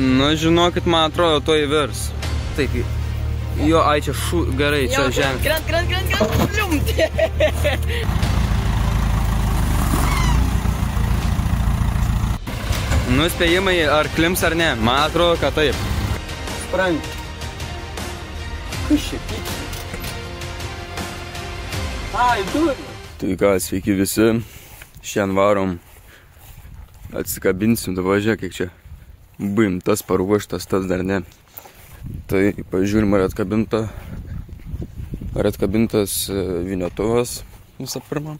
Nu, žinokit, man atrodo, to įvirs. Taip, jo, ai, čia gerai, čia žemė. Krent. Nuspėjimai, ar klims ar ne. Man atrodo, kad taip. Sprang. Kas čia pyks? Ai, durė. Tai ką, sveiki visi. Šiandien varom. Atsikabinsim, dabar žiūrėk, kiek čia. Bim, tas paruoštas, tas dar ne. Tai pažiūrim, ar atkabintas vyniotuvas visą pirmą.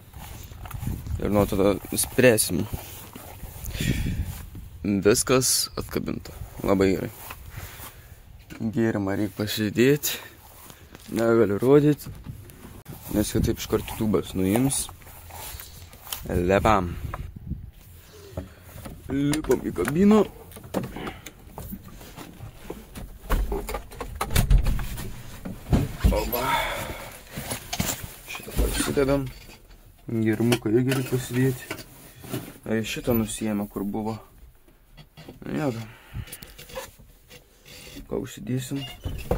Ir nuo tada spręsim. Viskas atkabinta. Labai gerai. Gėrimą reikia pasidėti. Negaliu rodyti. Nes kitaip iš karto tubas nuims. Lepam. Lipam į kabiną. Oba. Šitą pasidedam. Gėrimuką irgi reikia pasidėti. Šitą nusijėmė, kur buvo. Jėga. Ką užsidėsim.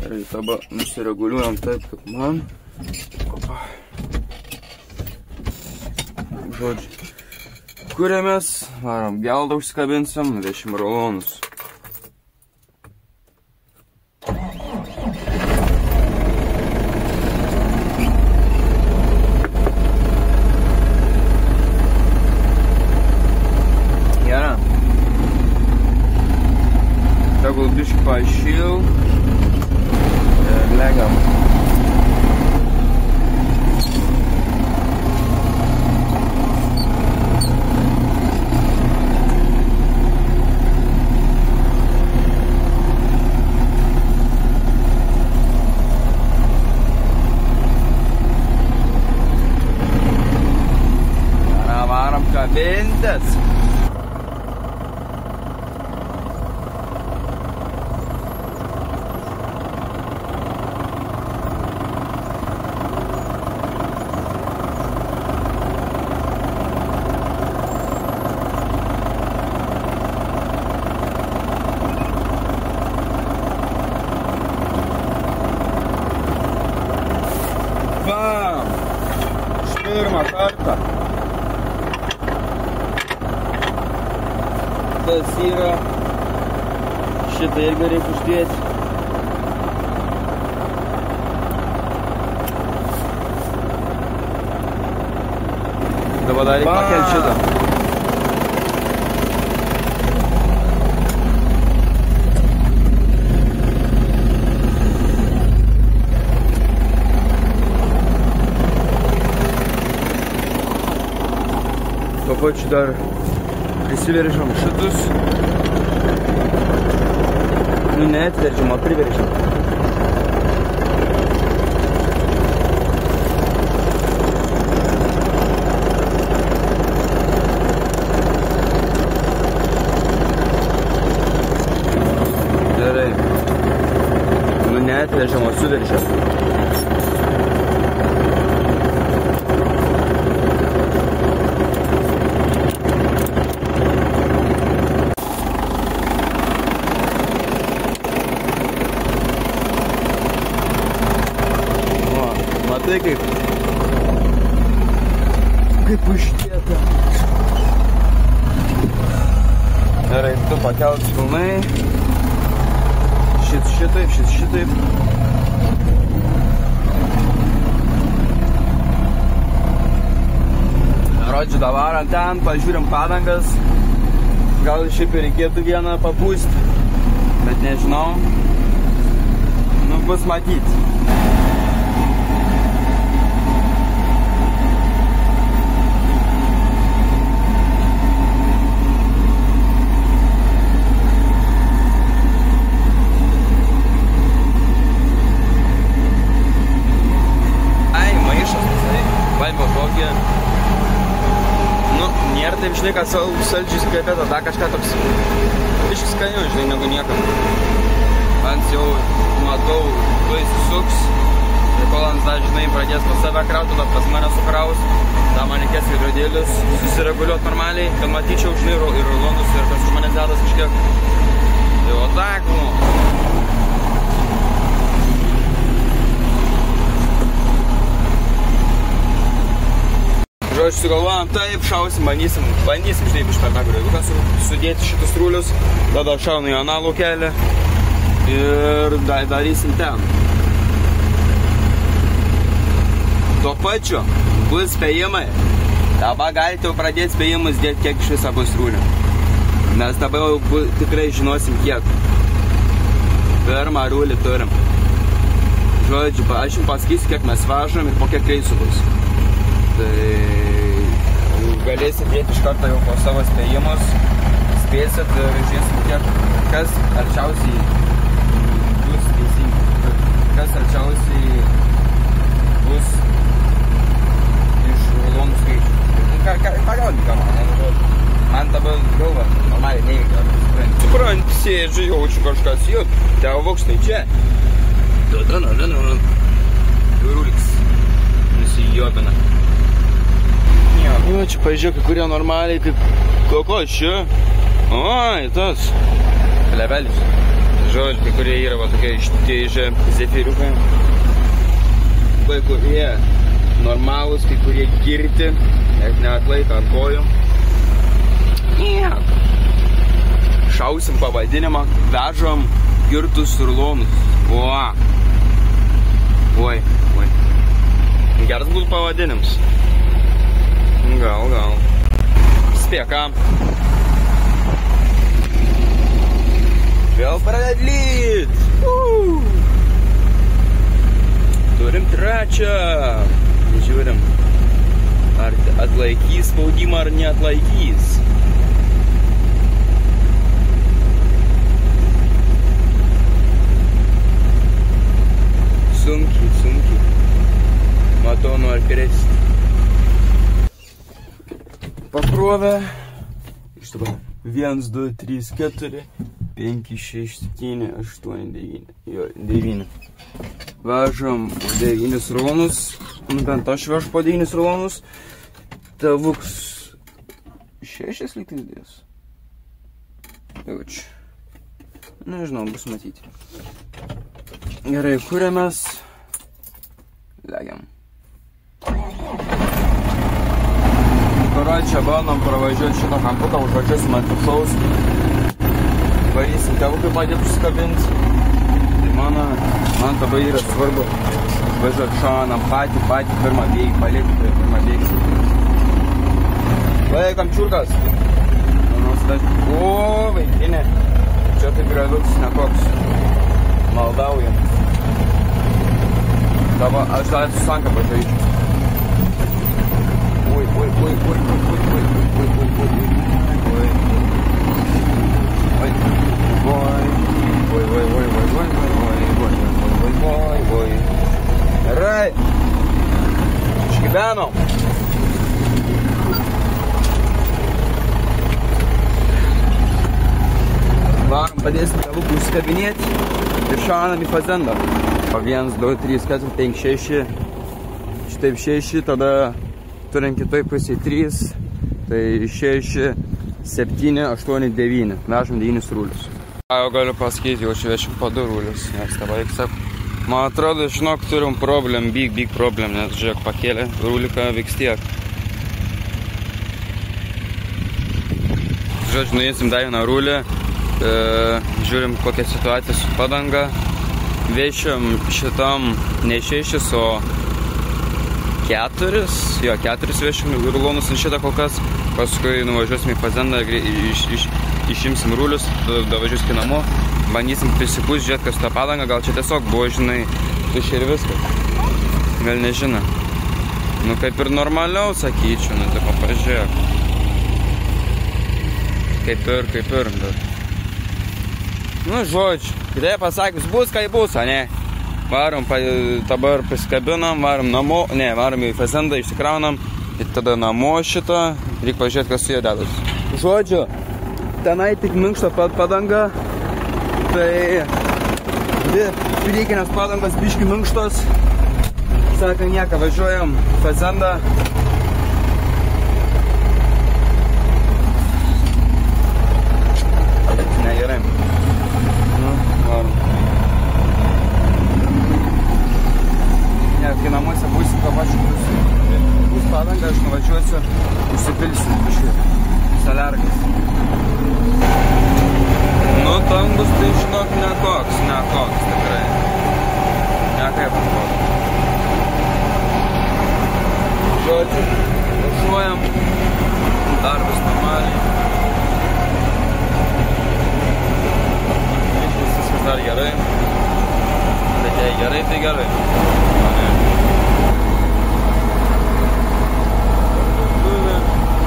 Gerai, tada nusireguliuojam taip, kaip man. Opa. Žodžiu. Kuriamės. Varom geldą užsikabinsim. Vešim rolonus. Gerai. Tegul biškį pašil ir legam. Varam kabintis. Bam! Pirmą kartą. Tas yra. Šitą irgi reikia uždėti. Dabar dar reikia pakelti šitą. Tuo pačiu dar prisiveržiam šitus. Nu, neatveržiam, o priveržiam. Gerai. Nu, neatveržiam, o suveržiam. Matai kaip užkieta. Gerai, tu pakelt pilnai. Šitaip. Rodžiu, dabar ten, pažiūrim padangas. Gal šiaip ir reikėtų vieną papūsti. Bet nežinau. Nu, bus matyti. Nėra taip, žinai, kad saldžiai kvepia, tada kažką toks biškį skaniau, žinai, negu niekam. Ant jau matau, tu įsisuks ir kol ant tą, žinai, pradės pas save krauti, tada pas mane sukraus, tada man reikės veidrodėlius susireguliuoti normaliai, kad matyčiau, žinai, ir rolonus, ir kas už mane dedas kažkiek. Tai va spektaklų. Žodžiu, sugalvojam, taip, šausim, bandysim, žinai, iš spektaklio. Sudėti šitus rūlius, tada šaunu į analų kelią ir darysim ten. Tuo pačiu bus spėjimai. Dabar galite jau pradėti spėjimus dėti, kiek iš viso bus rūlių. Nes dabar jau tikrai žinosim, kiek. Pirmą rūlį turim. Žodžiu, aš jums pasakysiu, kiek mes važom ir po kiek reisų bus. Tai galėsit dėti iš karto jau po savo spėjimus, spėsit ir žiūrėsit, kiek, kas arčiausiai bus teisingai, kas arčiausiai bus iš rulonų skaičių. Pagaudį, ką man dabar galva normaliai neveikia. Supranti, sėdžiu, jaučiu kažkas, tavo vokštai čia. Rūliks nusijobina. Jo, čia pažiūrėk, kai kurie normaliai, kaip kokos čia. Oi, tas. Levelis. Žodžiu, kai kurie yra va tokie išteižę zefiriukai. Kai kurie normalūs, kai kurie girti, neatlaiko ant kojų. Nieko. Šausim pavadinimą, vežom girtus rulonus. Oi. Geras būtų pavadinimas. Gal. Spėkam. Vėl pradėt lyt. Turim trečią. Žiūrim, ar atlaikys spaudimą, ar neatlaikys. Sunkiai. Matau, nori krėsti. Pakrovę. Iš dabar 1, 2, 3, 4, 5, 6, 7, 8, 9. Jo, 9. Vežam 9 rulonus. Bent aš vežu po 9 rulonus. Tavuks 6 lygtais dės. Jaučiu. Nežinau, bus matyti. Gerai, kuriamės. Legiam. Čia bandom pravažiuoti šitą kampuką, užvažiuosim ant viršaus. Varysim tėvukai padėti užsikabinti. Tai man dabar yra svarbu važiuoti šonam patį pirmą bėgį, palėti prie pirmą bėgį. Laikam čiurkas. O, vaikinė. Čia taip graduks nekoks. Maldaujam. Dabar aš dar su sanka pažaičiu. Gerai. Išgyvenom. Varom, padėsim tėvukų užsikabinėti ir šaunam į fazendą. 1, 2, 3, 4, 5, 6. Šitaip 6, tada turim kitoj pusėje 3, tai 6, 7, 8, 9. Vežam 9 rūlius. Jau galiu pasakyti, jau švešim po 2 rūlius, nes tavo įksap. Man atrodo, žinok, turim problem, big problem, nes žiūrėk, pakėlė rūliką vyks tiek. Žodžiu, nuėsim dar vieną rūlį, žiūrim kokią situaciją su padanga. Vešiam šitam ne 6, o 4, jo 4 vešim rulonus ant šitą kol kas, paskui nuvažiuosim į fazendą, išimsim rūlius, davažiuosim namo, bandysim prisipūs, žiūrėt, kas tą padangą, gal čia tiesiog buvo, žinai, tušia ir viskas, gal nežino. Nu kaip ir normaliau sakyčiau, nu tai pažiūrėk. Kaip ir, bet. Nu žodžiu, kitaip pasakius, bus kaip bus, a ne? Varom, dabar pasikabinam, varom namo, varom į fazendą, išsikraunam, ir tada namo šitą, reikia pažiūrėti, kas su jie dedas. Žodžiu, tenai tik minkšta padanga, tai dvi priekinės padangos biški minkštos, sako nieko, važiuojam į fazendą. Negerai. gerai.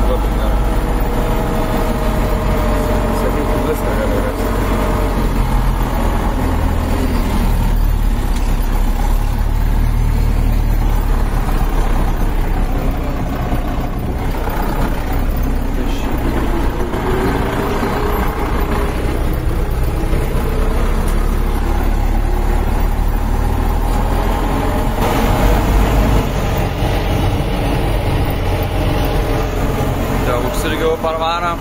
Labai gerai. Sakykime, viską gerai rasti. Užsirgiau per varą,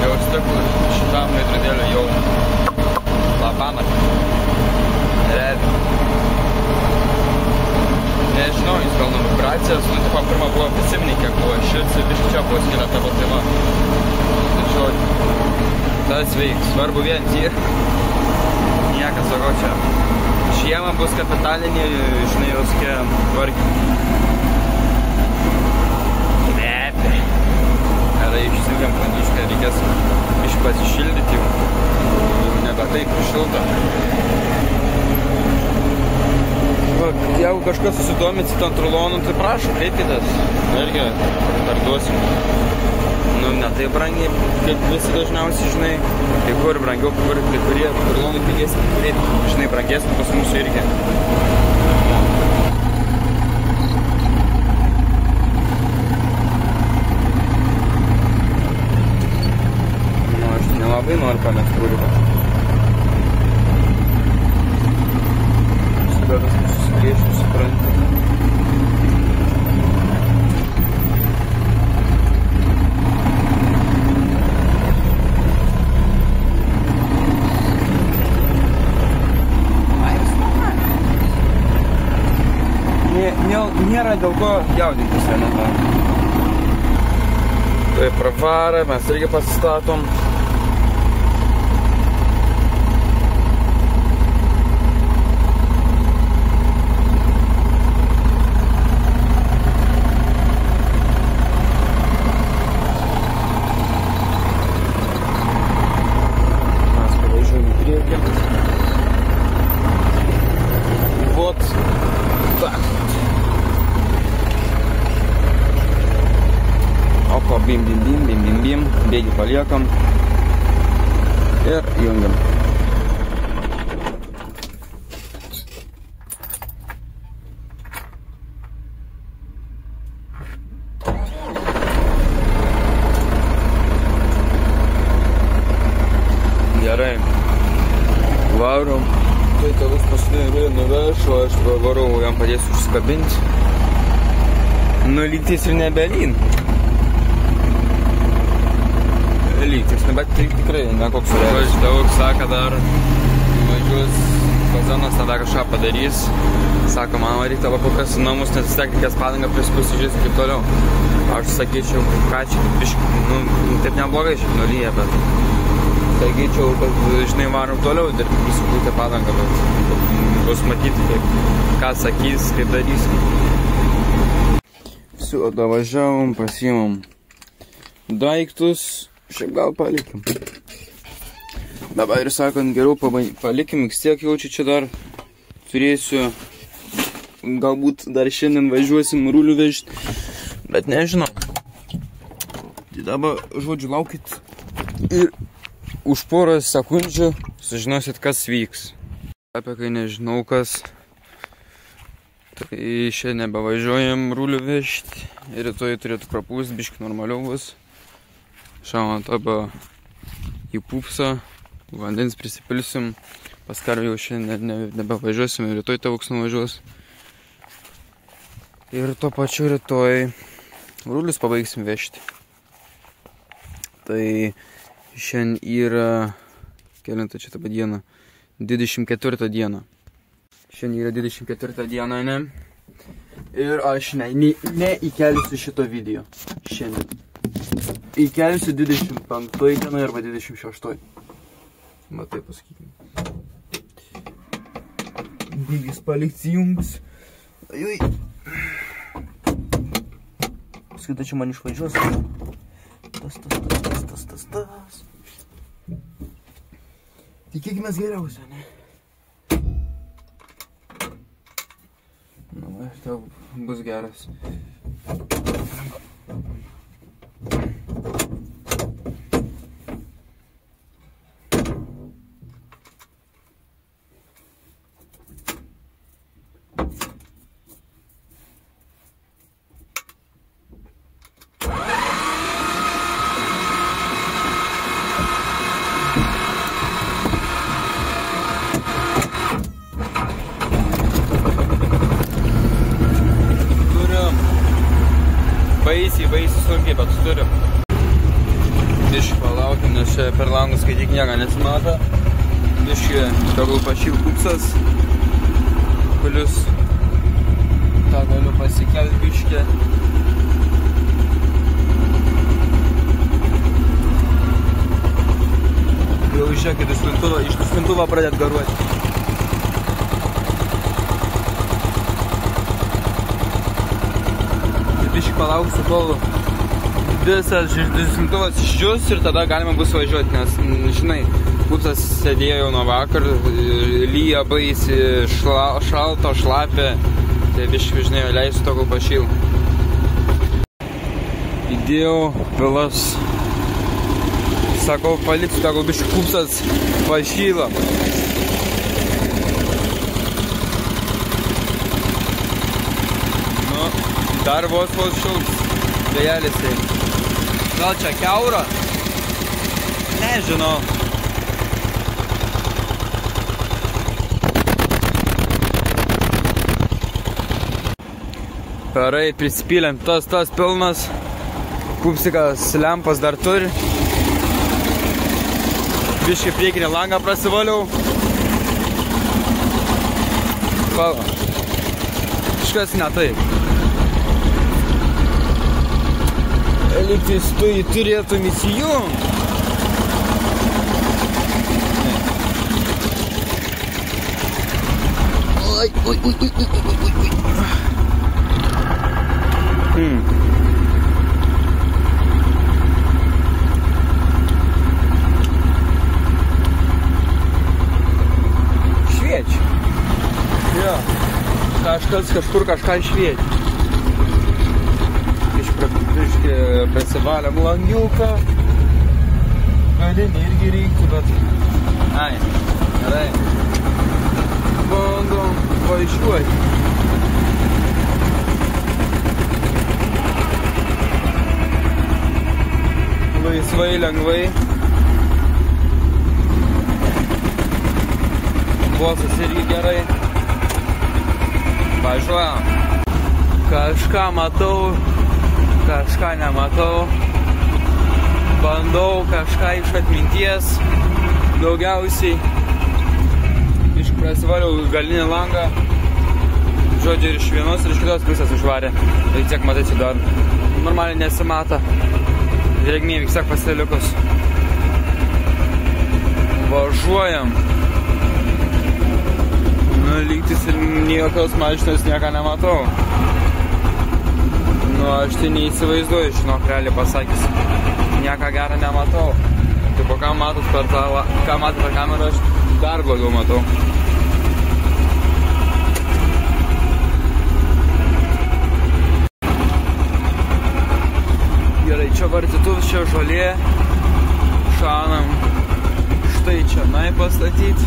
jau stiklų šitam veidrodėliu jau labanas, realiai. Nežinau, jis gal nuo vibracijas, nu tipo pirma buvo prisiminiai, kiek buvo šilts ir biškai čia buvo skilia tavo tema. Tačiau tas veiks, svarbu vien tie, niekas sakau čia. Žiemą bus kapitalinė, žinai, jau skia tvarkymai. Gerai, išsilgiam prandiškai, reikės pasišildyti jau nebe taip šilta. Jeigu kažkas susidomit ant rulonų, tai prašau, kreipkitės. Irgi parduosim. Nu, ne taip brangiai, kaip visi dažniausiai, žinai. Kai kur brangiau, kai kurie rulonai pigesni, taip, žinai, brangesni pas mūsų irgi. Labai noriu pamest rūliuką. Susigadas susipriešinti, supranti. Nėra dėl ko jaudintis vieną. Tai pravarą, mes irgi pasistatom. Вот так. Opa, bim, bim, bim, bim, bim, bim. Bėgį paliekam. Ir jungiam. Gerai. Varom. Tai tavus paskutinį nuvešu, aš varau, jam padėsiu užsikabinti. Nu, lygtis ir nebelyn. Lygtis, bet tikrai nekoks surėlis. Daug sako dar, važiuos Fazanas tada kažką padarys. Sako, man reikia tavo kokias namus, nes vis tiek reikės padangą prisižiūrės ir kaip toliau. Aš sakyčiau, ką čia, nu, taip neblogai šiaip nulyja, bet sakyčiau, kad, žinai, varom toliau dirbti, prisipūtę padangą, bet bus matyti, ką sakys, kaip darys. Все, davažiavom, pasiimam daiktus, šiaip gal palikim. Dabar ir sakant, geriau palikim, vis tiek jaučiu čia dar turėsiu, galbūt dar šiandien važiuosim rūlių vežti, bet nežinau. Tai dabar, žodžiu, laukit ir už porą sekundžių sužinosit, kas vyks. Apie kai nežinau kas, tai šiandien nebevažiuojam rūlių vežti ir rytoj turėtų prapūst, biški normaliau bus. Šaunant abą į pupsą, vandens prisipilsim, pas karvę jau šiandien nebevažiuosim ir rytoj tavoks nuvažiuos. Ir tuo pačiu rytoj rūlius pabaigsim vežti. Tai šiandien yra, kelintą čia tą dieną, 24 dieną. Šiandien yra 24 diena, ne? Ir aš neįkelsiu šito video šiandien. Įkelsiu 25 dieną arba 26. Matai, pasakykime. Bygis palikti jums. Ajui. Paskui čia man išvažiuos. Tas. Tikėkimės geriausio, ne? tau bus geras. Baisiai sunkiai, bet turim. Biškį palaukim, nes čia per langus skaityk nieko nesimato. Biškį tegul pašyl kupsas. Plius tą galiu pasikelt biškį. Jau žiūrėkit, iš duslintuvą pradėt garuoti. Biškį palauksiu, kol visas duslintuvas išdžius ir tada galima bus važiuoti, nes, žinai, kupsas sėdėjo jau nuo vakar, lyja baisi, šalto, šlapė, tai biškį, žinai, leisiu to, kol pašyl. Įdėjau pilas, sakau, paliksiu, kol biškį kupsas pašyla. Dar vos šils, vėjelisai. Gal čia kiaura? Nežinau. Perai prisipylėm, tas pilnas. Kupsikas lempas dar turi. Biškį priekinį langą prasivaliau. Pala. Kažkas ne taip. Lygtais tu jį turėtum įsijungt. Oi. Šviečia. Jo. Kažkur kažką šviečia. Biškį prasivalėm langiuką. Galinį irgi reiktų, bet... Ai, gerai. Bandom važiuoti. Laisvai, lengvai. Bosas irgi gerai. Važiuojam. Kažką matau. Kažką nematau, bandau kažką iš atminties, daugiausiai. Biškį prasivaliau galinį langą, žodžiu, ir iš vienos ir iš kitos pusės užvarė. Tai tiek matai, dar normaliai nesimata, drėgmė vis tiek pasilikus. Važiuojam. Nu, lygtis ir jokios mašinos nieko nematau. Nu, aš tai neįsivaizduoju, žinok, realiai pasakys. Nieko gerą nematau. Tai po ką matot per kamerą, aš dar blogiau matau. Gerai, čia vartytuvs, čia žolė. Šanam štai čia pastatyti.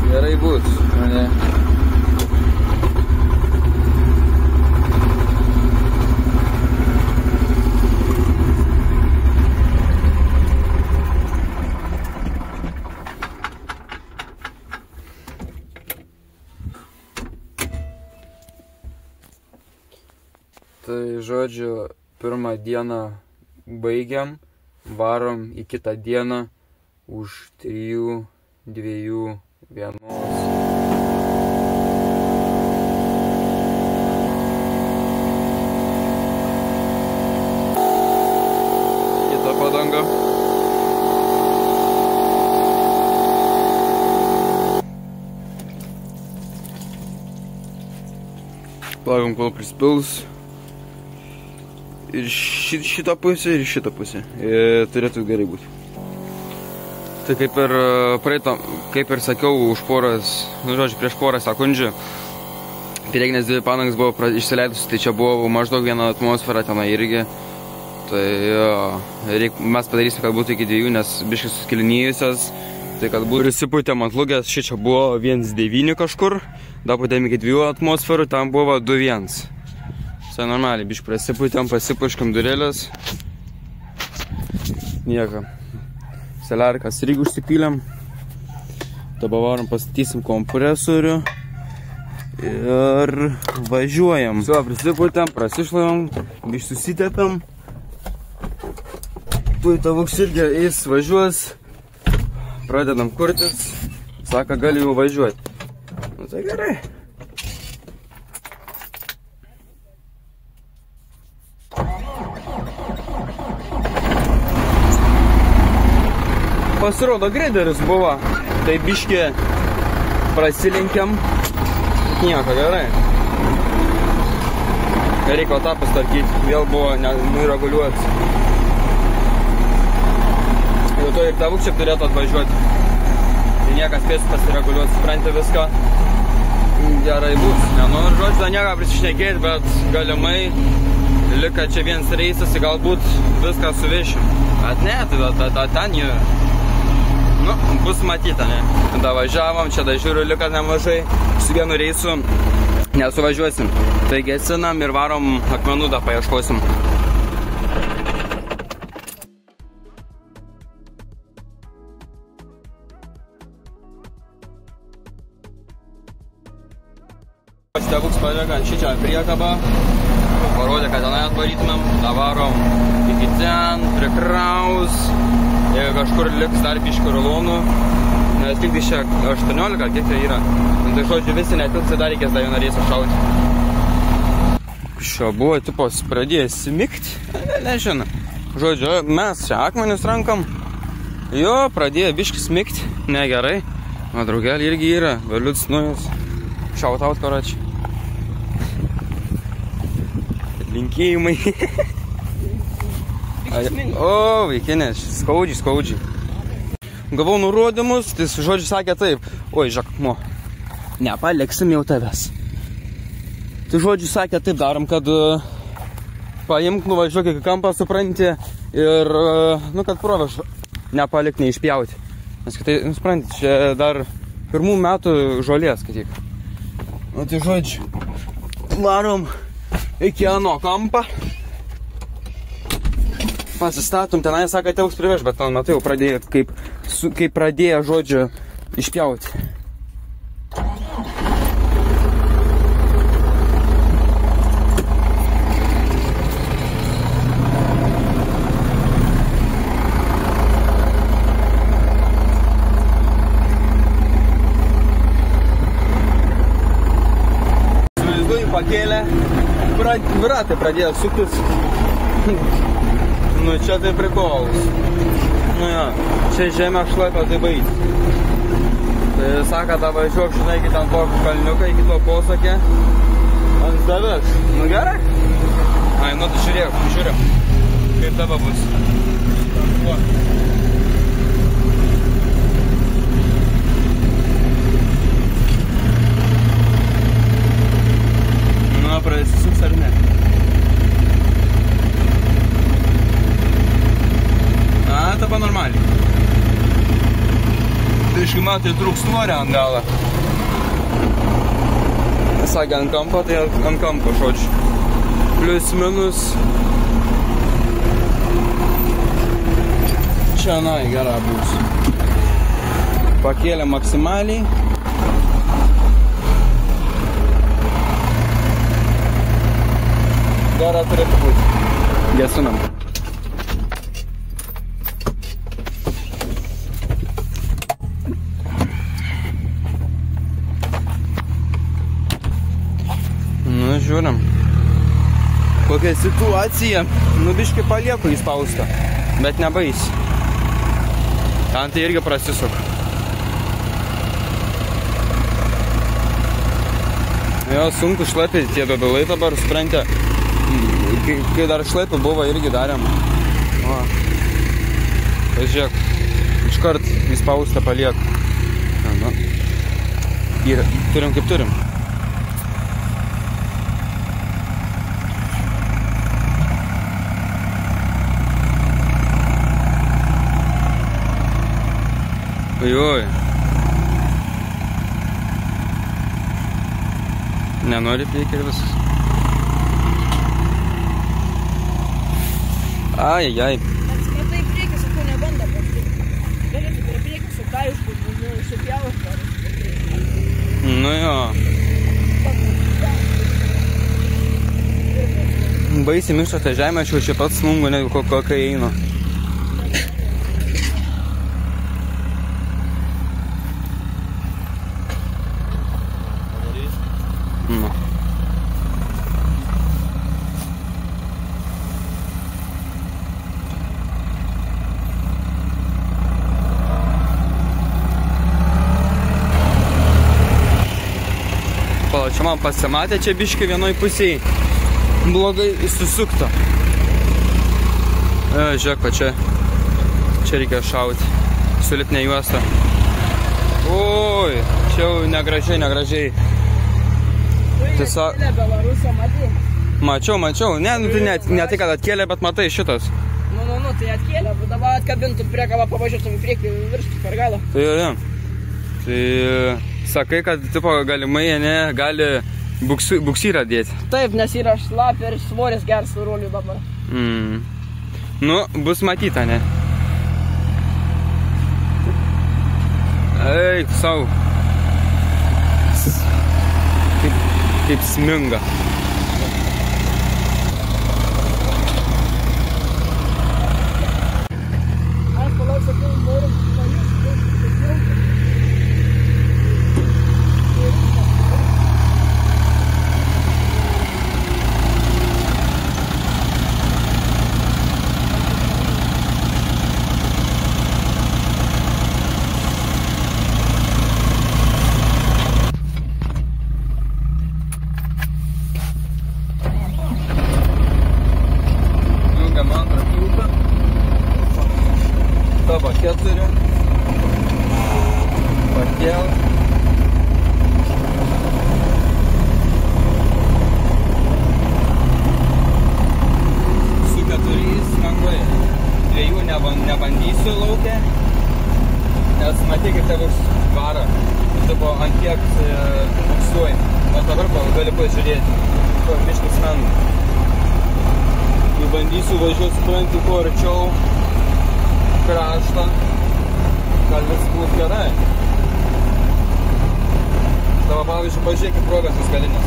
Gerai bus, ne? Tai žodžiu, pirmą dieną baigiam, varom į kitą dieną už 3, 2, 1. Kita padanga. Plaukiam, kol prispils. Ir šitą pusę, ir šitą pusę. Turėtų gerai būti. Tai kaip ir sakiau, už prieš porą sekundžių priekinės 2 padangas buvo išsileidusi, tai čia buvo maždaug 1 atmosfera tenai irgi. Tai mes padarysim, kad būtų iki 2, nes biškai suskilinėjusios. Tai kad būtų prisipūtėm ant lugės, čia buvo 1,9 kažkur, dar putėm iki 2 atmosferų, tam buvo 2,1. Tai normaliai, biškai prisipūtėm, pasipuškam durėlės. Nieko. Seliarkas irgi užsipylėm. Dabar varom pastatysim kompresorių. Ir važiuojam. Su, prisipūtėm, prasišlavom, biškai susitėpėm. Tuoj tavuks irgi eis važiuos. Pradedam kurtis. Saka, gali jau važiuoti. Nu tai gerai. Pasirodo, greideris buvo. Tai biškį prasilenkiam. Nieko, gerai. Reikia tą pastarkyti. Vėl buvo nureguliuotas. Jau to ir tavuk čia turėtų atvažiuoti. Tai niekas spės pasireguliuoti, supranti viską. Gerai bus. Nu, žodžiu, nieką prisišnekėti, bet galimai lika čia vienas reisas, galbūt viską suvešim. Bet ne, tai ten jau. Nu, bus matyta, ne. Tada važiavom, čia da žiūriu lika nemažai. Su vienu reisu nesuvažiuosim. Tai gesinam ir varom akmenų da paieškosim. Stebuks pažiūrėk ant šičia priekabą, parodė, kad tenai atvarytumėm, davarom iki ten, prikraus, jeigu kažkur liks dar biškių rulonų, nes tik čia 18, kiek tai yra, tai žodžiu visi netilps, dar reikės dar vieną reisą šauti. Šio buvo tipos pradėjęs smigti, nežinau, žodžiu, mes čia akmenis rankam, jo, pradėjo biškį smigti, negerai, o draugelį irgi yra, valiuts nuėjus, šautaut karačiai. Linkėjimai. O, vaikinės, skaudžiai. Gavau nurodymus, tai žodžiu sakė taip. Oi, žakmo, nepaliksim jau tavęs. Tai žodžiu sakė taip, darom, kad paimk, nuvažiuok iki kampą, supranti, ir, nu, kad provež nepalik neišpjauti. Nes kad tai, supranti, čia dar 1 metų žolės, kad tik. Nu, tai žodžiu, varom iki ano kampą. Pasistatom, tenai sako, teuks priveš, bet tuo metu jau pradėjo, kaip pradėjo, žodžiu, išpjauti. Pakėlė, bratai pradėjo suktis. Nu, čia tai prikolas. Nu, jo, čia žemė šlapia, tai baigti. Tai saka, tą važiuok, žinai, iki ten tokio kalniuką, iki to posakė. Ant tavęs. Nu, gerai? Ai, nu, tai žiūrėk. Kaip tava bus. O. Prasisuks ar ne? Taba normaliai. Tai iškai matai trūks nuorę ant galą. Sakė ant kampo, tai ant kampo, žodžiu. Plius minus. Čia, gera bus. Pakėlė maksimaliai. Dar turėtų būti. Gesinam. Nu, žiūrim. Kokia situacija. Nu, biškai palieku įspaustą. Bet nebais. Ten tai irgi prasisuk. Jo, sunku šlapiai tie dobilai dabar, suprantė. Kai dar šlaipį buvo, irgi darėm. O. Pažiūrėk. iškart įspaustą paliek. Na. Ir turim kaip turim. Ojoj. Nenori priekį ir viskas. Ai. Atsimatai į priekį, sakau, nebanda pasiekti. Galėtų per priekį su kaišku, išsipjavus. Nu jo. Baisiai miško tą žemę, aš jau čia pats smungu, negu kokia einu. Nu. Čia man pasimatė, čia biški vienoj pusėj blogai įsisukta. Žiūrėk, va čia reikia šauti su lipne juosta. Oi, čia jau negražiai. Tiesiog... Mačiau. Ne, tai kad atkėlė, bet matai šitas. Nu, tai atkėlė, bet dabar atkabintum prie kavą, pavažiuotum į priekį, virštų per galą. Tai jo. Tai sakai, kad tipo galimai, ne, gali buksyrą dėti. Taip, nes yra šlapia ir svoris geras su roliu dabar. Nu, bus matyta, ne? Eik, sau. Kaip sminga. Aš palauk, sakau, norim keturi. Pakėl. Su keturiais lengvai. Dviejų nebandysiu lauke, nes matai, kaip tavus vara. Tipo, ant kiek buksuoji. O dabar gali pažiūrėti. Ko miškis menų. Bandysiu važiuoti, supranti, kuo arčiau kraštą, kad vis bus gerai. Tavo pavyzdžiui, pažiūrėkit progresas galinės.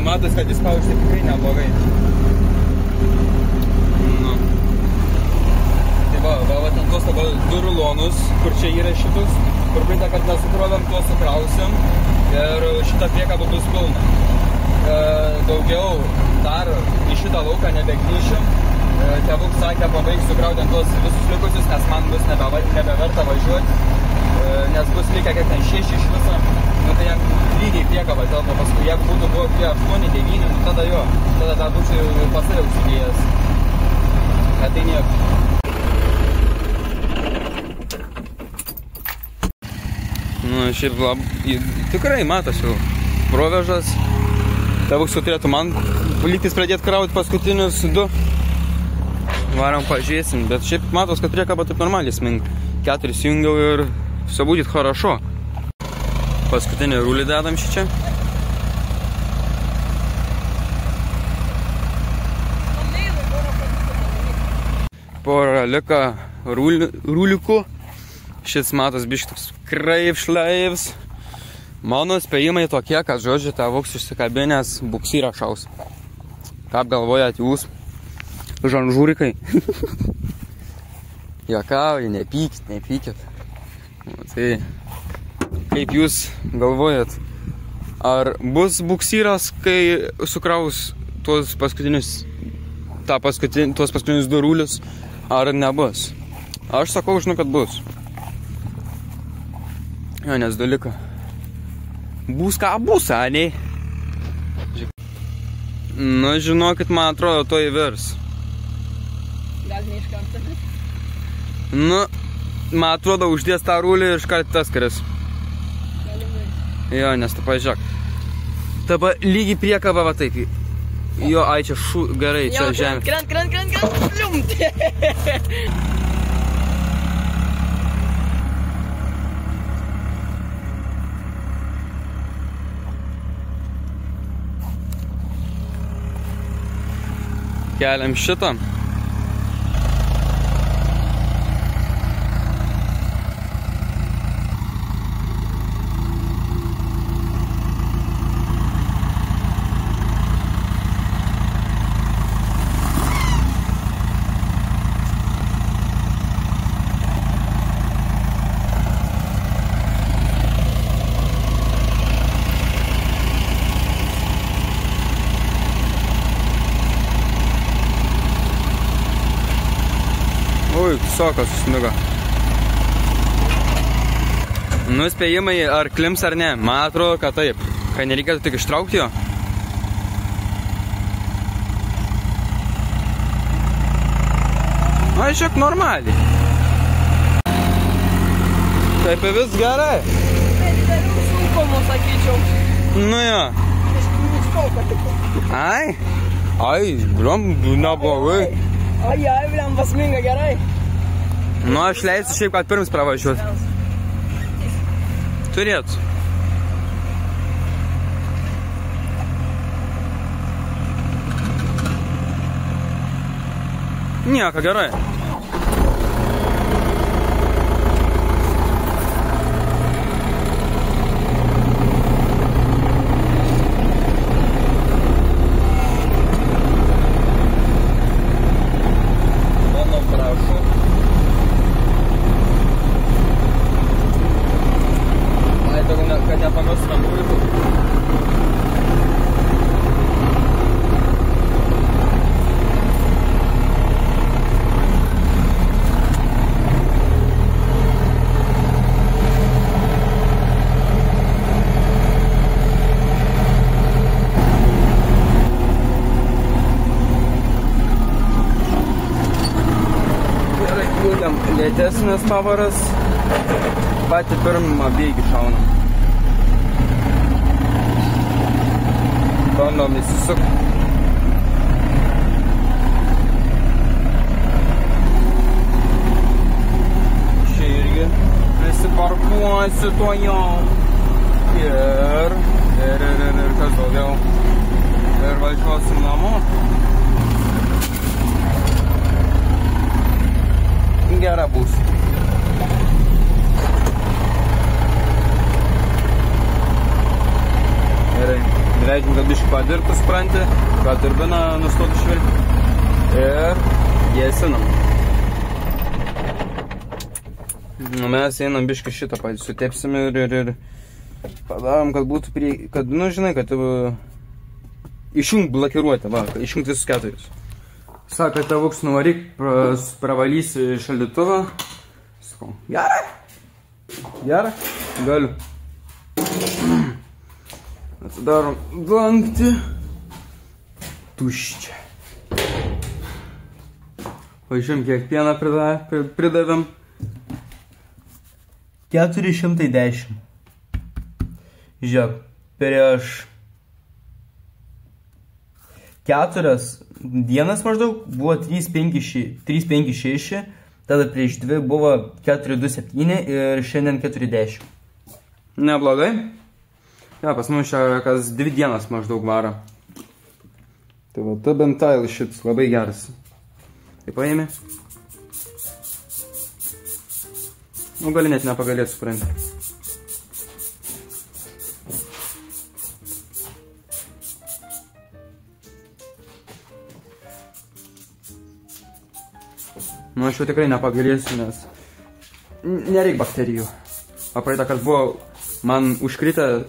Matas, kad jis pavyzdžiui tikrai neblogai. Nu. Tai va ten tuos dabar du rulonus, kur čia yra šitus, kur praeitą, kad nesukrovėm, tuos sukrausim ir šitą priekabą bus pilna. Daugiau dar į šitą lauką nebegryšim. Tėvuk sakė, pabaigsiu krauti ant tuos visus likusius, nes man bus nebeverta važiuoti, nes bus likę kiek ten 6 iš viso. Nu tai jam lygiai priekaba telpa paskui, jeigu būtų buvo prie 8-9, nu tada jo, tada dar būčiau pasai užsidėjęs. Bet tai nieko. Nu, šiaip tikrai matas jau provežas. Tėvuk turėtų man lygtis pradėti krauti paskutinius 2. Varam pažiūrėsim, bet šiaip matos, kad priekaba taip normaliai sminga. 4 jungiau ir все будет хорошо. Paskutinį rulį dedam šičia. Porą lika ruliukų. Šis matos biškį toks kreivšleivs. Mano spėjimai tokie, kad žodžiu tėvuks išsikabinės buksyrą šaus. Kaip galvojat jūs? Žanžūrikai. Juokauja, nepykit. Tai kaip jūs galvojat, ar bus buksyras, kai sukraus tuos paskutinius 2 rūlius, ar nebus? Aš sakau, žinau, kad bus. Jo, nes dalyka. Bus ką bus, aniai. Nu, žinokit, man atrodo, to įvers. Gal ne iš karto? Nu, man atrodo, uždės tą rūlį ir iškart tas karis. Jo, nes tu pažiūrėk. Dabar lygiai priekaba va taip. Jo, ai, čia gerai, čia žemė. Krent, pliumt. Keliam šitą. Ui, sokas susmigo. Nuspėjimai, ar klims ar ne. Man atrodo, kad taip. Kai nereikėtų tik ištraukti jo. Na, žiūrėk, normaliai. Taip vis gerai. Didelių sunkumų, sakyčiau. Nu jo. Ai, bliom, neblogai. Ai, bliam, pasminga gerai. Nu, aš leisiu šiaip, kad pirms pravažiuot. Turėtų. Nieko, gerai. Lėtesnis pavaras, patį pirmą bėgį šaunam. Bandom įsisuk. Čia irgi prisiparkuosiu tuo jau. Ir kas daugiau. Ir važiuosim namo. Gera bus. Gerai, leidžiam, kad biškį padirbtų, supranti, kad turbina nustotų švilpti. Ir gesinam. Mes einam biškį šitą patį, sutepsim ir padarom, kad būtų prie... Kad, nu, žinai, kad išjungt blokiruoti, va, išjungt visus keturis. Sako, tavuks nuvaryk, pravalysi šaldytuvą. Sakau, gerai. Gerai, galiu. Atsidarom dangtį. Tuščia. Pažiūrėjom, kiek pieną pridavėm. 410. Žiūrėk, prieš 4 dienas maždaug buvo 356, tada prieš 2 buvo 427 ir šiandien 40. Neblogai. Ja, pas mus čia kas 2 dienas maždaug varo. Tai va, ta bentail šitas labai geras. Tai paėmė. Nu, gali net nepagalėti, supranti. Nu, aš jau tikrai nepagalėsiu, nes nereik bakterijų. O praeitą, kad buvo man užkritęs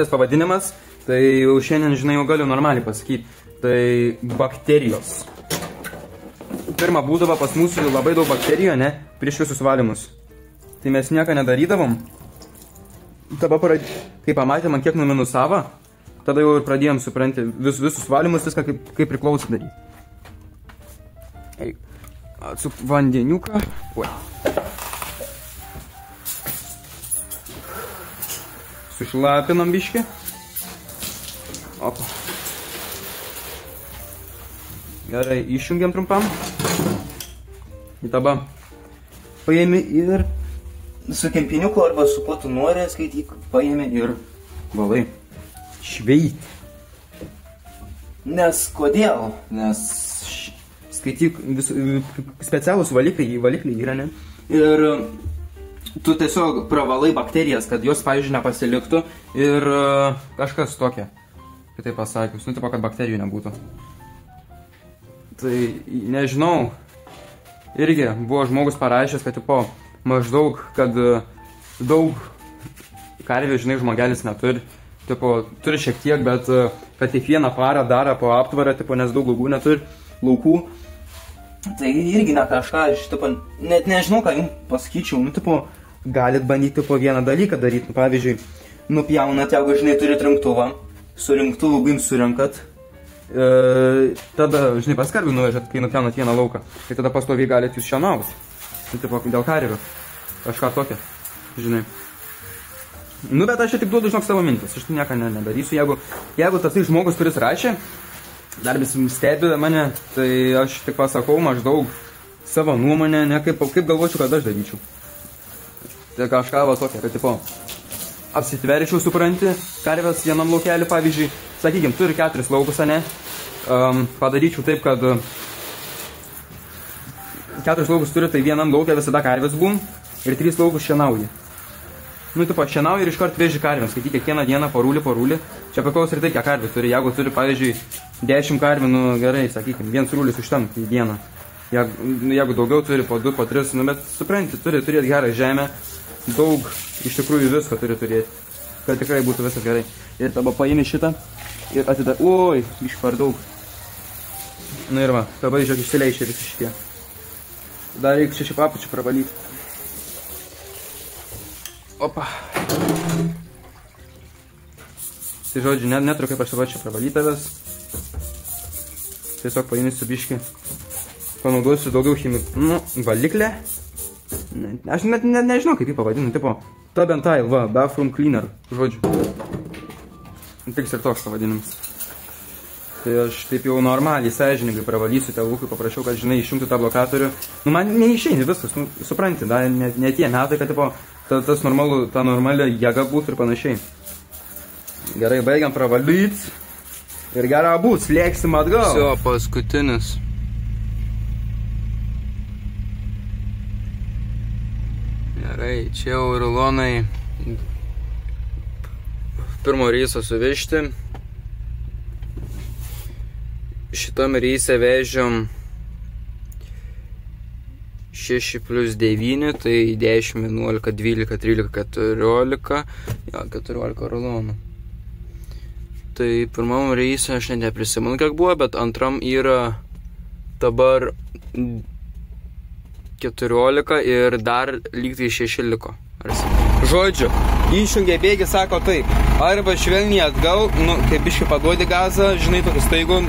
pavadinimas, tai jau šiandien, žinai, jau galiu normaliai pasakyti. Tai bakterijos. Pirma būdavo pas mūsų labai daug bakterijų, ne, prieš visus valymus. Tai mes nieko nedarydavom. Tada, kai pamatėm, kiek numinusavo, tada jau ir pradėjom supranti visus valymus, viską kaip priklauso daryti. Atsuk vandeniuką. Oi. Sušlapinam biškį. Opa. Gerai, išjungiam trumpam. Į tabą. Paėmė ir su kempiniuku arba su kuo tu nori skaityk, paėmė ir valai. Šveit. Nes kodėl? Nes skaityk, specialūs valikliai yra, ne? Ir tu tiesiog pravalai bakterijas, kad jos, pavyzdžiui, nepasiliktų ir kažkas tokia, kitaip pasakius, nu, tipo, kad bakterijų nebūtų. Tai, nežinau, irgi buvo žmogus parašęs, kad, tipo, maždaug, kad daug karvių, žinai, žmogelis neturi, tipo, turi šiek tiek, bet kad kiekvieną parą daro po aptvarą, tipo, nes daug laukų neturi, laukų. Tai irgi ne kažką, aš, tipo, net nežinau, ką jums pasakyčiau, nu, tipo, galit bandyti po vieną dalyką daryti, pavyzdžiui, nupjaunat, jeigu, žinai, turit rinktuvą, su rinktuvu jums surinkat, tada, žinai, pas karvių nuvežat, kai nupjaunat vieną lauką, tai tada pastoviai galit jūs šienauti, nu, tipo, dėl karvių, kažką tokia, žinai. Nu, bet aš čia tik duodu, žinok, savo mintis, aš nieko nedarysiu, jeigu tas žmogus, kuris rašė, dar vis stebi mane, tai aš tik pasakau maždaug savo nuomonę, ne kaip galvočiau, kad aš daryčiau. Tai kažką va tokia, kad tipo apsitverčiau, supranti, karvės vienam laukelį, pavyzdžiui, sakykim, turi 4 laukus, ne, padaryčiau taip, kad 4 laukus turi, tai vienam laukia visada karvės būm ir 3 laukus šienauji. Nu, tipo, šienauji ir iškart veži karvėms, skaityk, kiekvieną dieną parūlį. Čia priklauso ir tai, kiek karvės turi. Jeigu turi, pavyzdžiui, 10 karvių, nu, gerai, sakykim, 1 rūlis užtenka į dieną. Jeigu daugiau turi, po 2, po 3, nu, bet supranti, turi turėti gerą žemę, daug, iš tikrųjų visko turi turėti, kad tikrai būtų viskas gerai. Ir tada paimi šitą ir atida, oi, iš per daug. Nu ir va, tada, žiūrėk, išsileišia visi šitie. Dar reikia čia papučių pravalyti. Opa. Tai žodžiu, neturiu kaip aš savo čia pravalytavęs. Tiesiog paimsiu biškį. Panaudosiu daugiau chemikų. Valiklę. Aš net nežinau, kaip jį pavadinu. Tipo, Tub and Tile, va, bathroom cleaner. Žodžiu. Tiks ir toks pavadinimas. Tai aš taip jau normaliai, sąžiningai pravalysiu tėvukui, paprašiau, kad, žinai, išjungtų tą blokatorių. Nu, man neišeini viskas, nu, supranti, da, ne tie metai, kad, tipo, ta normalia jėga būtų ir panašiai. Gerai, baigiam pravalyti. Ir gerą būt, slėksim atgal. Visio, paskutinis. Gerai, čia jau rulonai pirmo reiso suvežti. Šitam reise vežiam 6 + 9, tai 10, 11, 12, 13, 14, jo, 14 rulonų. Tai pirmam reise aš neprisimenu, kiek buvo, bet antram yra dabar 14 ir dar lygtai 6 liko. Žodžiu, išjungia bėgį, sako taip, arba švelniai atgal, nu, kaip biškai paduodi gazą, žinai, tokį staigų,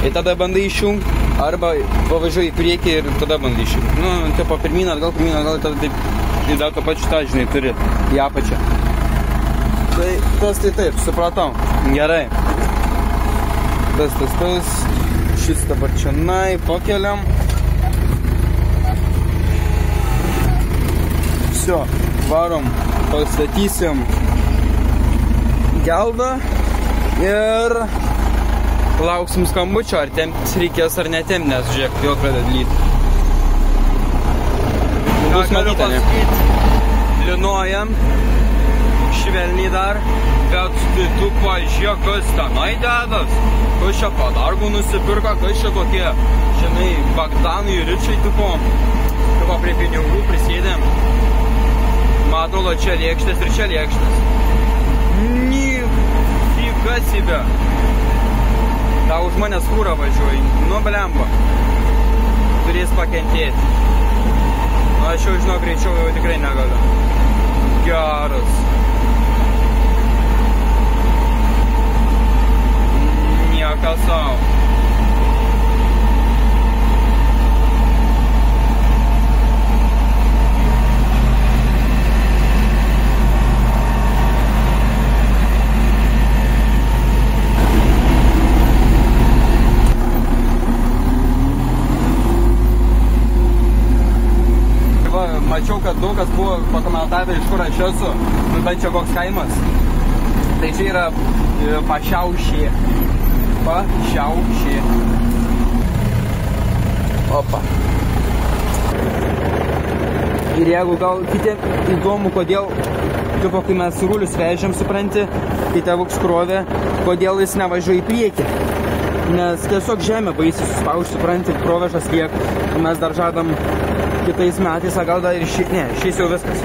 ir tada bandai išjungti, arba pavažiuoji į priekį ir tada bandai išjungti. Nu, tipo, pirmyn atgal, tada taip, ir dar to pačiu tą, žinai, turi į apačią. Tai tas tai taip, supratau. Gerai. Tas. Šis dabar čianai pakeliam. Visio, varom, pastatysim geldą ir lauksim skambučio, ar temptis reikės ar netemti, nes žiūrėk, jau pradeda lyti. Bus matyti, ne? Linuojam. Švelniai dar, bet tu pažiūrėk, kas tenai dedas, kas čia padargų nusipirka, kas čia tokie, žinai, Bagdanai ričiai tipo prie pinigų prisėdėm. Matolo, čia lėkštės ir čia lėkštės. Nifika sibė. Ta už manęs fūra važiuoji, nu blemba. Turės pakentėti. Nu, aš jau žinau, greičiau jau tikrai negaliu. Geras. Nieko savo. mačiau, kad daug kas buvo pakomentavę, iš kur aš esu, nu bent čia koks kaimas. Tai čia yra Pašiaušė. Pašiaušė. Opa. Ir jeigu gal kitiem įdomu, kodėl, kaip kai mes rūlius vežėm, supranti, kai tėvuks krovė, kodėl jis nevažiuoja į priekį. Nes tiesiog žemė baisiai suspauž, supranti, provėžas liek. Mes dar žadam kitais metais, o gal dar ir šiais jau viskas.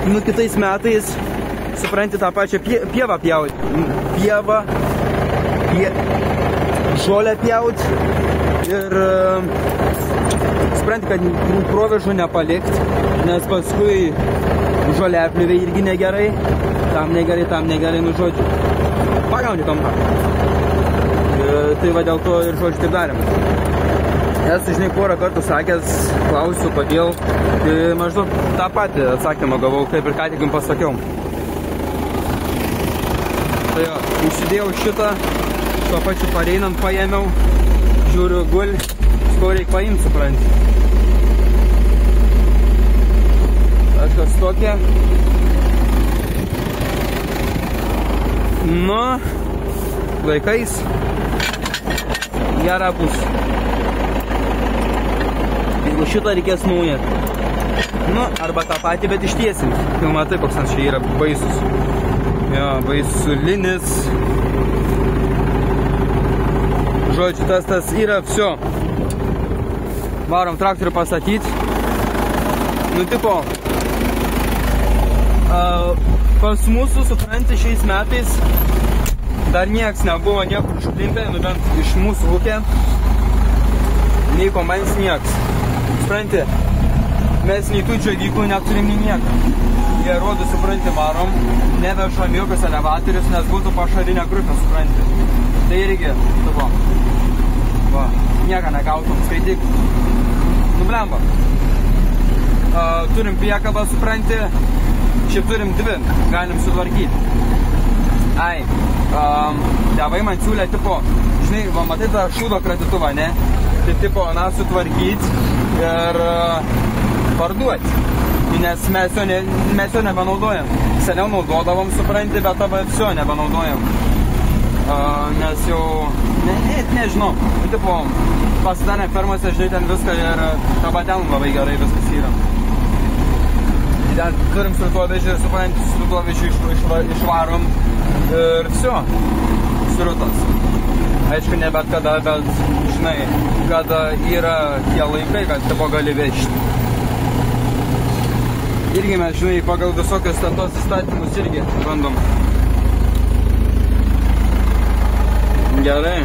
Nu, kitais metais, supranti, tą pačią pievą pjauti. Žolę pjauti. Ir supranti, kad provėžų nepalikt, nes paskui žoliapliuviai irgi negerai, tam negerai, nu žodžiu. Pagauni kampą. Tai va dėl to ir žodžiu taip darėm. Esu, žinai, porą kartų sakęs, klausiu, kodėl, tai maždaug tą patį atsakymą gavau, kaip ir ką tik jums pasakiau. Tai jo, užsidėjau šitą, tuo pačiu pareinant paėmiau, žiūriu, gul, ko reikia paimti, supranti. Kažkas tokia. Nu, laikais gera bus. Jeigu šitą reikės naują. Nu, arba tą patį, bet ištiesim. Jau matai, koks ant čia yra baisus. Jo, baisulinis. Žodžiu, tas yra vsio. Varom traktorių pastatyti. Nu, tipo, pas mūsų, supranti, šiais metais dar nieks nebuvo niekur užklimpę, nu bent iš mūsų ūkė, nei kombainas nieks. Supranti, mes nei tų džiovyklų neturim nei nieką. Jie rodo, supranti, varom, nevežam jokius elevatorius, nes būtų pašarinė grupė, supranti. Tai irgi, tipo, va, nieką negautum, skaityk. Nu, blemba. Turim priekabą, supranti, šiaip turim dvi, galim sutvarkyti. Ai, tėvai man siūlė, tipo, žinai, va, matai tą šūdo kredituvą, ne? Tai, tipo, na, sutvarkyti ir parduoti. Nes mes jo nebenaudojam. Seniau naudodavom, supranti, bet dabar viso nebenaudojam. Nes jau, nežinau, tipo, pasidarėm fermose, žinai, ten viską ir tabaten labai gerai viskas yra. Ten turim srutovežį, supranti, srutovežį išvarom ir viso, srutas. Aišku, ne bet kada, bet, žinai, kada yra tie laikai, kad tipo gali vežti. Irgi mes, žinai, pagal visokius tos įstatymus irgi bandom. Gerai.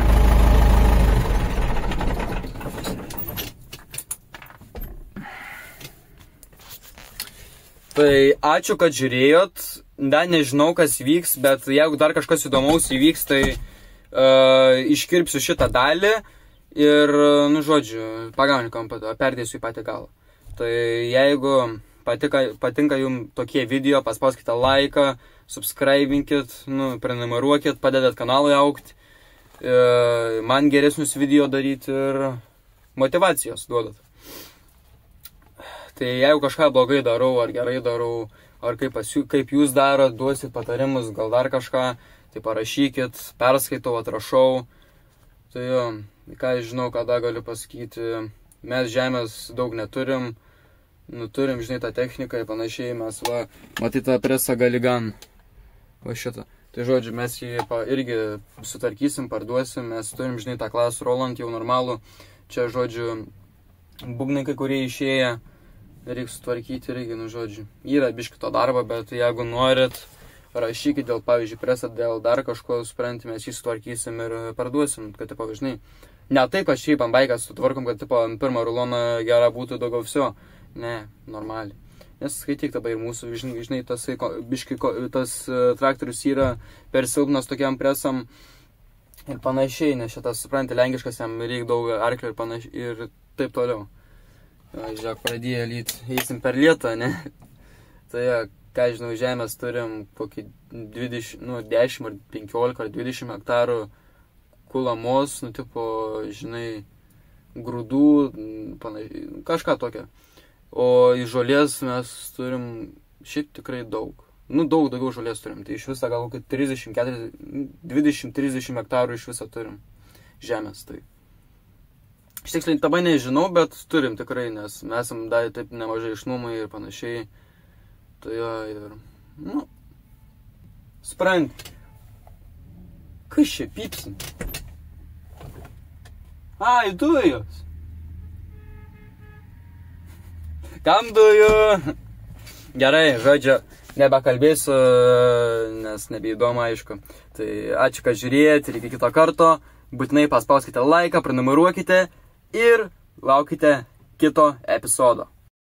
Tai ačiū, kad žiūrėjot. Dar nežinau, kas vyks, bet jeigu dar kažkas įdomaus įvyks, tai iškirpsiu šitą dalį ir, nu, žodžiu, pagauni kampą, perdėsiu į patį galą. Tai jeigu patinka jums tokie video, paspauskite laiką, subscribinkit, nu, prenumeruokit, padedat kanalui augti, man geresnius video daryti ir motivacijos duodat. Tai jeigu kažką blogai darau, ar gerai darau, ar kaip jūs darot, duosit patarimus, gal dar kažką, tai parašykit, perskaitau, atrašau. Tai jo, ką aš žinau, kada galiu pasakyti, mes žemės daug neturim, nu turim, žinai, tą techniką ir panašiai, mes va, matai tą presą galigan, va šitą. Tai žodžiu, mes jį irgi sutvarkysim, parduosim, mes turim, žinai, tą klasą Roland jau normalų, čia, žodžiu, būgnikai, kurie išėję, reikia sutvarkyti irgi, nu, žodžiu. Yra biški to darbo, bet jeigu norit, rašykit dėl, pavyzdžiui, presą, dėl dar kažko, supranti, mes jį sutvarkysim ir parduosim, kad, tipo, žinai, ne tai, kad šiaip ant baikas sutvarkom, kad, tipo, ant pirmą ruloną gera būtų daugiau viso. Ne, normaliai. Nes skaityk dabar ir mūsų, žinai, tas biški, tas traktorius yra per silpnas tokiam presam ir panašiai, nes šitas, supranti, lenkiškas, jam reikia daug arklio ir panašiai ir taip toliau. Žiūrėk, pradėjo lyt, eisim per lietą, ne? Tai, ką žinau, žemės turim kokį 10 ar 15 ar 20 hektarų kulamos, nu, tipo, žinai, grūdų, panašiai, kažką tokio. o iš žolės mes turim šiaip tikrai daug. Nu, daug daugiau žolės turim. Tai iš viso gal 20-30 hektarų iš viso turim žemės. Tai iš tiksliai tabai nežinau, bet turim tikrai, nes mes esam davę taip nemažai išnuomai ir panašiai. Tai jo, ir, nu, sprant. Kas čia pypsi? Ai, dujos. Kam dujų? Gerai, žodžiu, nebekalbėsiu, nes nebeįdomu, aišku. Tai ačiū, kad žiūrėjot ir iki kito karto. Būtinai paspauskite laiką, prenumeruokite ir laukite kito epizodo.